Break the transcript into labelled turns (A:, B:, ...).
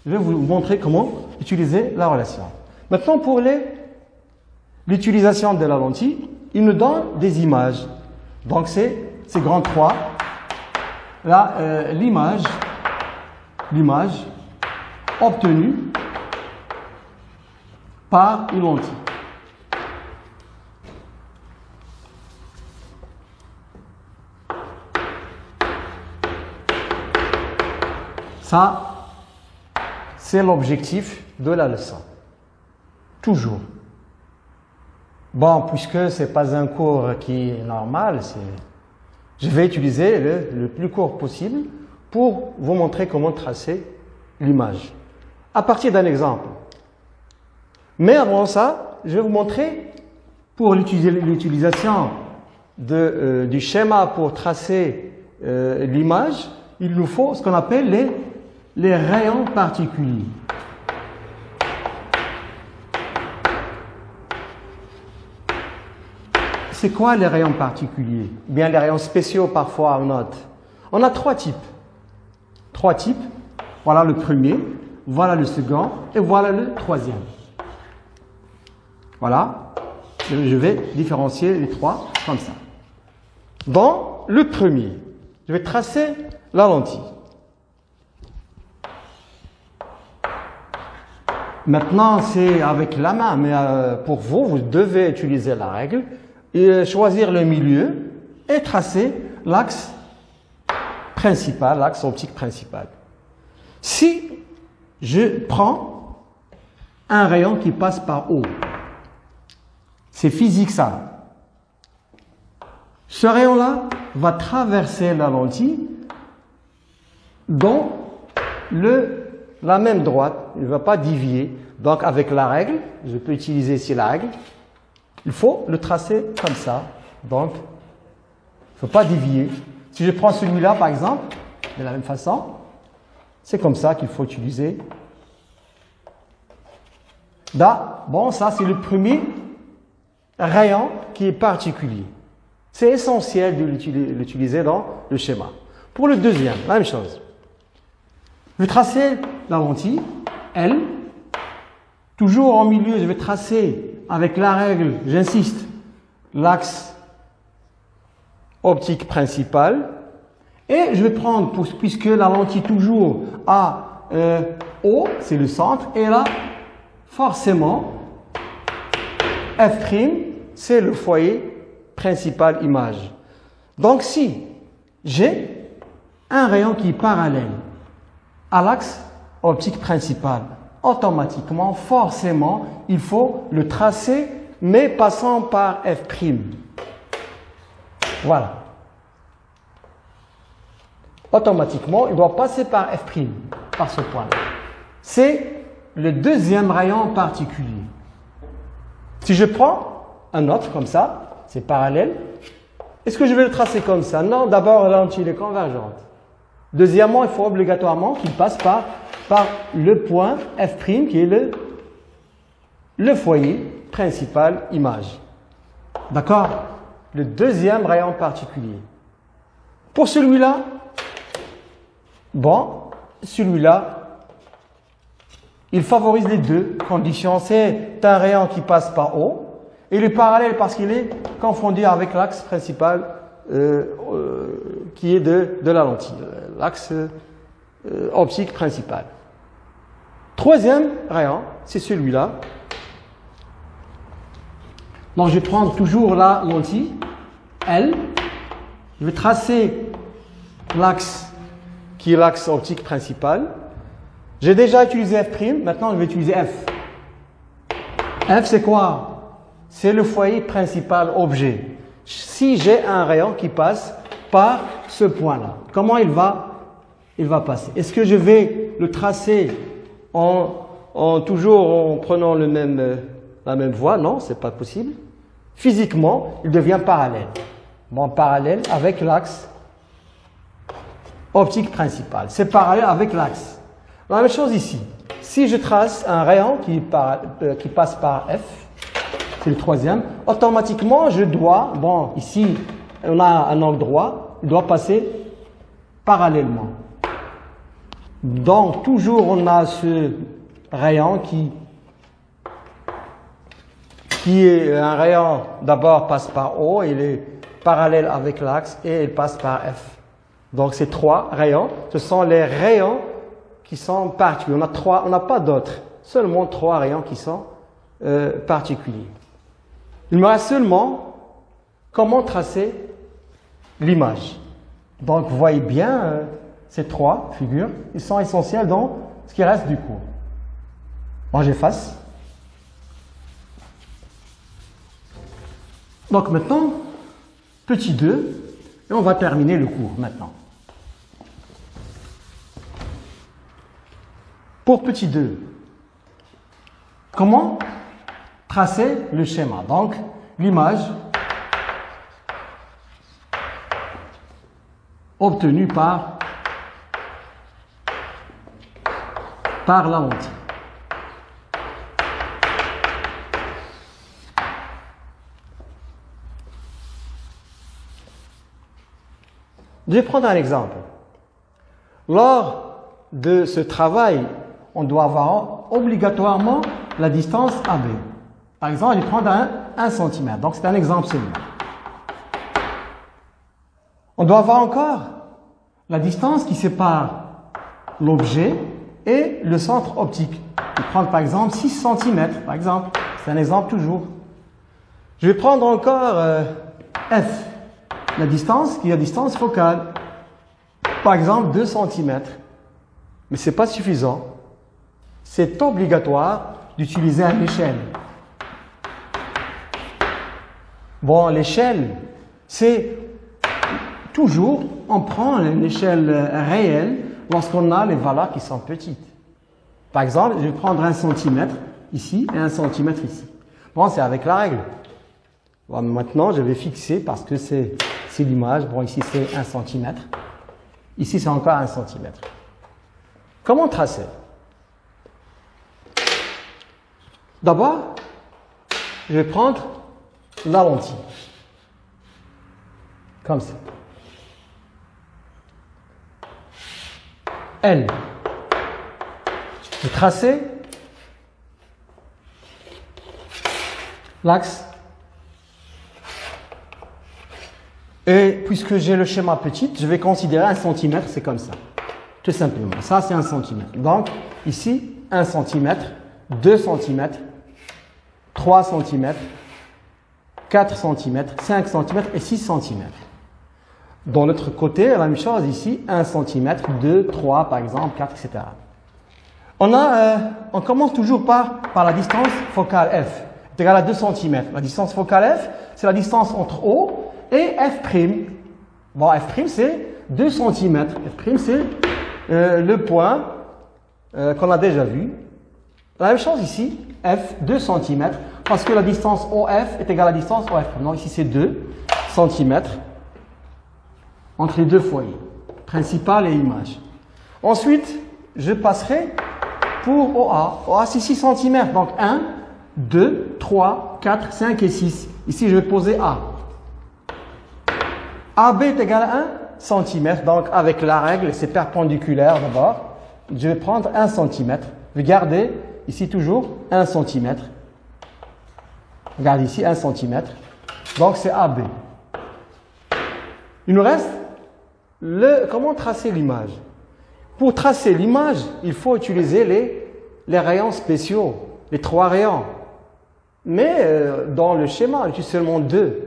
A: Je vais vous montrer comment utiliser la relation. Maintenant, pour l'utilisation de la lentille, il nous donne des images. Donc, c'est grand 3. Là, l'image obtenue par une lentille. Ça, c'est l'objectif de la leçon. Toujours. Bon, puisque ce n'est pas un cours qui est normal, je vais utiliser le plus court possible pour vous montrer comment tracer l'image. À partir d'un exemple. Mais avant ça, je vais vous montrer, pour l'utilisation du schéma pour tracer l'image, il nous faut ce qu'on appelle les rayons particuliers. C'est quoi les rayons particuliers? Bien, les rayons spéciaux, parfois, on note. On a 3 types. 3 types. Voilà le premier, voilà le second et voilà le troisième. Voilà. Je vais différencier les 3 comme ça. Dans le premier, je vais tracer la lentille. Maintenant, c'est avec la main, mais pour vous, vous devez utiliser la règle et choisir le milieu et tracer l'axe principal, l'axe optique principal. Si je prends un rayon qui passe par haut, c'est physique ça. Ce rayon-là va traverser la lentille dans la même droite, il ne va pas dévier. Donc avec la règle, je peux utiliser ici la règle, il faut le tracer comme ça. Donc, il ne faut pas dévier. Si je prends celui-là par exemple, de la même façon, c'est comme ça qu'il faut utiliser. Là, bon, ça c'est le premier rayon qui est particulier. C'est essentiel de l'utiliser dans le schéma. Pour le deuxième, la même chose. Je vais tracer la lentille, L. Toujours en milieu, je vais tracer avec la règle, j'insiste, l'axe optique principal. Et je vais prendre, puisque la lentille toujours a O, c'est le centre, et là, forcément, F', c'est le foyer principal image. Donc si j'ai un rayon qui est parallèle à l'axe optique principal, automatiquement, forcément, il faut le tracer, mais passant par F'. Voilà. Automatiquement, il doit passer par F', par ce point-là. C'est le deuxième rayon particulier. Si je prends un autre comme ça, c'est parallèle, est-ce que je vais le tracer comme ça? Non, d'abord, la lentille est convergente. Deuxièmement, il faut obligatoirement qu'il passe par le point F', qui est le foyer principal image. D'accord? Le deuxième rayon particulier. Pour celui-là, bon, celui-là, il favorise les deux conditions. C'est un rayon qui passe par haut, et il est parallèle parce qu'il est confondu avec l'axe principal qui est de la lentille, l'axe optique principal. Troisième rayon, c'est celui-là. Donc je vais prendre toujours la lentille, L. Je vais tracer l'axe qui est l'axe optique principal. J'ai déjà utilisé F', maintenant je vais utiliser F. F, c'est quoi? C'est le foyer principal objet. Si j'ai un rayon qui passe par ce point-là, comment il va passer? Est-ce que je vais le tracer toujours en prenant la même voie? Non, c'est pas possible. Physiquement, il devient parallèle. Bon, parallèle avec l'axe optique principal. C'est parallèle avec l'axe. La même chose ici. Si je trace un rayon qui passe par F, c'est le troisième, automatiquement je dois, bon ici on a un angle droit, il doit passer parallèlement. Donc, toujours, on a ce rayon qui est un rayon, d'abord, passe par O, il est parallèle avec l'axe et il passe par F. Donc, ces trois rayons, ce sont les rayons qui sont particuliers. On n'a pas d'autres, seulement trois rayons qui sont particuliers. Il me reste seulement comment tracer l'image. Donc, vous voyez bien ces trois figures, ils sont essentiels dans ce qui reste du cours. Bon, j'efface. Donc maintenant, petit 2, et on va terminer le cours maintenant. Pour petit 2, comment tracer le schéma? Donc, l'image obtenue par la lentille. Je vais prendre un exemple. Lors de ce travail, on doit avoir obligatoirement la distance AB. Par exemple, je vais prendre 1 cm. Donc, c'est un exemple seulement. On doit avoir encore la distance qui sépare l'objet et le centre optique. Je vais prendre par exemple 6 cm. Par exemple, c'est un exemple toujours. Je vais prendre encore F. La distance qui est la distance focale. Par exemple, 2 cm. Mais ce n'est pas suffisant. C'est obligatoire d'utiliser une échelle. Bon, l'échelle, c'est toujours, on prend une échelle réelle lorsqu'on a les valeurs qui sont petites. Par exemple, je vais prendre 1 cm ici et 1 cm ici. Bon, c'est avec la règle. Bon, maintenant, je vais fixer parce que c'est l'image. Bon, ici, c'est 1 cm. Ici, c'est encore 1 cm. Comment tracer? D'abord, je vais prendre la lentille. Comme ça. L. Je vais tracer l'axe. Et puisque j'ai le schéma petit, je vais considérer 1 cm, c'est comme ça. Tout simplement. Ça, c'est 1 cm. Donc, ici, 1 cm, 2 cm, 3 cm, 4 cm, 5 cm et 6 cm. Dans l'autre côté, la même chose ici, 1 cm, 2, 3 par exemple, 4, etc. On commence toujours par la distance focale F. C'est égal à 2 cm. La distance focale F, c'est la distance entre O et F'. Bon, F' c'est 2 cm. F' c'est le point qu'on a déjà vu. La même chose ici, F, 2 cm, parce que la distance OF est égale à la distance OF'. Donc ici c'est 2 cm entre les deux foyers, principal et image. Ensuite, je passerai pour OA. OA c'est 6 cm. Donc 1, 2, 3, 4, 5 et 6. Ici je vais poser A. AB est égal à 1 cm, donc avec la règle, c'est perpendiculaire d'abord. Je vais prendre 1 cm. Regardez, ici toujours 1 cm. Regarde ici 1 cm. Donc c'est AB. Il nous reste comment tracer l'image. Pour tracer l'image, il faut utiliser les rayons spéciaux, les 3 rayons. Mais dans le schéma, on utilise seulement 2.